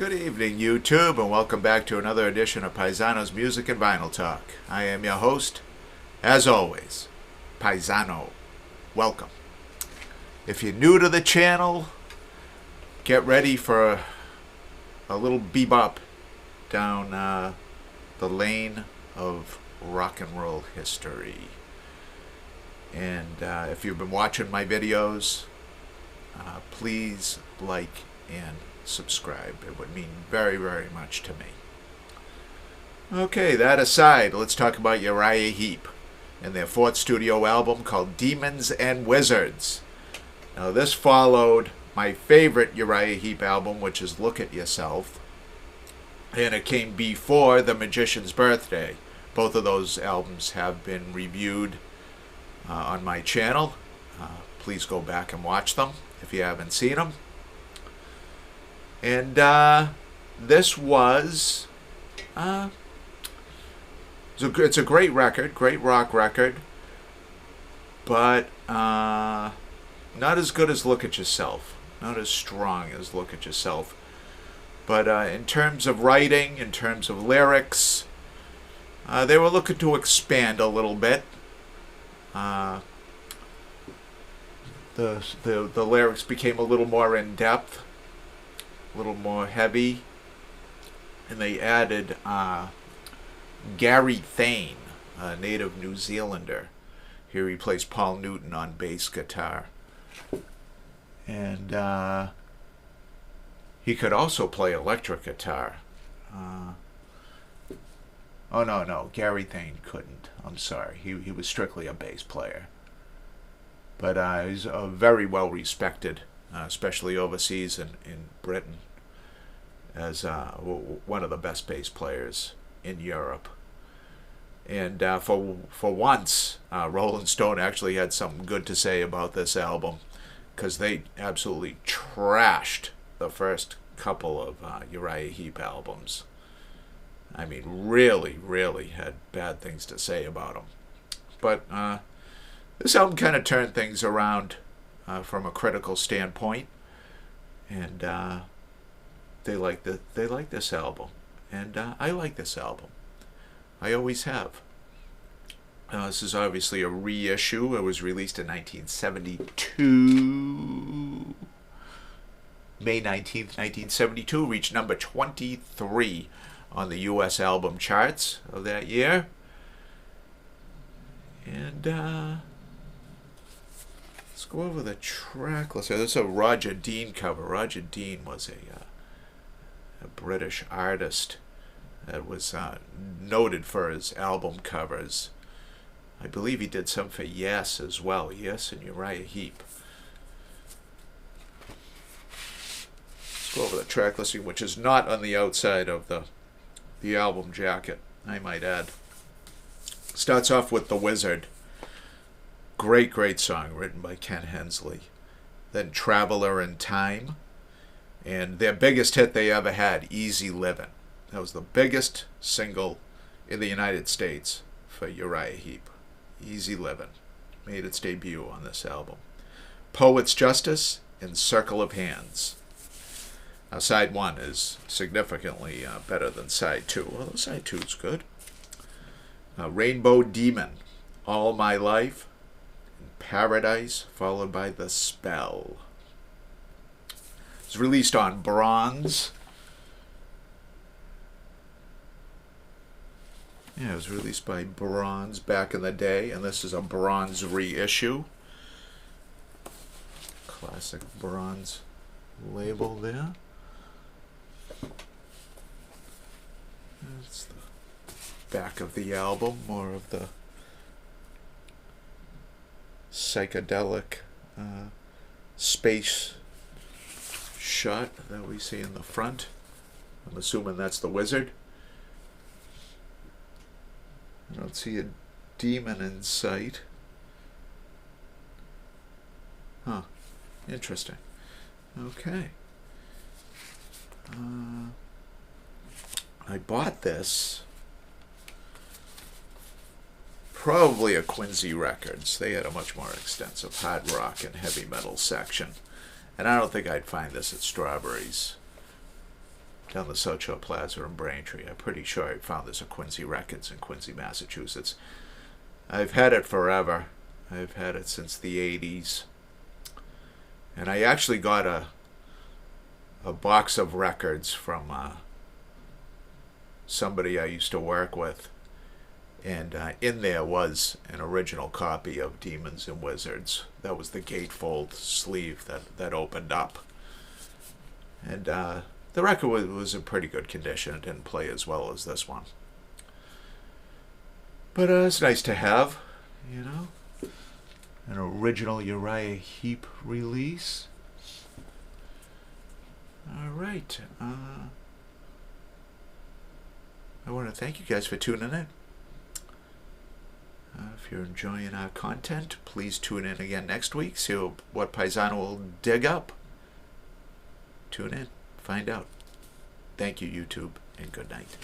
Good evening, YouTube, and welcome back to another edition of Paisano's Music and Vinyl Talk. I am your host, as always, Paisano. Welcome. If you're new to the channel, get ready for a little bebop down the lane of rock and roll history. And if you've been watching my videos, please like and subscribe. It would mean very, very much to me. Okay, that aside, let's talk about Uriah Heep and their fourth studio album called Demons and Wizards. Now, this followed my favorite Uriah Heep album, which is Look at Yourself, and it came before The Magician's Birthday. Both of those albums have been reviewed on my channel. Please go back and watch them if you haven't seen them. And this was, it's a great record, great rock record, but not as good as Look at Yourself, not as strong as Look at Yourself. But in terms of writing, in terms of lyrics, they were looking to expand a little bit. The lyrics became a little more in depth, a little more heavy, and they added Gary Thane, a native New Zealander. Here he plays Paul Newton on bass guitar, and he could also play electric guitar. Oh no, Gary Thane couldn't. I'm sorry, he was strictly a bass player. But he's very well respected, especially overseas in Britain, as one of the best bass players in Europe. And for once, Rolling Stone actually had something good to say about this album, because they absolutely trashed the first couple of Uriah Heep albums. I mean, really, really had bad things to say about them. But this album kind of turned things around from a critical standpoint, and they like this album, and I like this album. I always have. This is obviously a reissue. It was released in 1972. May 19th, 1972, reached number 23 on the U.S. album charts of that year. And let's go over the track list. This is a Roger Dean cover. Roger Dean was a British artist that was noted for his album covers. I believe he did some for Yes as well. Yes and Uriah Heep. Let's go over the track listing, which is not on the outside of the album jacket, I might add. Starts off with The Wizard. Great song written by Ken Hensley. Then Traveler in Time. And their biggest hit they ever had, Easy Livin'. That was the biggest single in the United States for Uriah Heep. Easy Livin' made its debut on this album. Poet's Justice and Circle of Hands. Now, side 1 is significantly better than side 2. Although side 2 is good. Rainbow Demon, All My Life, and Paradise, followed by The Spell. It was released on bronze. Yeah, it was released by Bronze back in the day, and this is a bronze reissue. Classic bronze label there. That's the back of the album, more of the psychedelic space shot that we see in the front. I'm assuming that's the wizard. I don't see a demon in sight. Huh. Interesting. Okay. I bought this probably at Quincy Records. They had a much more extensive hard rock and heavy metal section. And I don't think I'd find this at Strawberries. down the South Shore Plaza in Braintree. I'm pretty sure I found this at Quincy Records in Quincy, Massachusetts. I've had it forever. I've had it since the 80s. And I actually got a box of records from somebody I used to work with. And in there was an original copy of Demons and Wizards. That was the gatefold sleeve that opened up. And the record was in pretty good condition. It didn't play as well as this one. But it's nice to have, you know, an original Uriah Heep release. All right. I want to thank you guys for tuning in. If you're enjoying our content, please tune in again next week. See what Paisano will dig up. Tune in. Find out. Thank you, YouTube, and good night.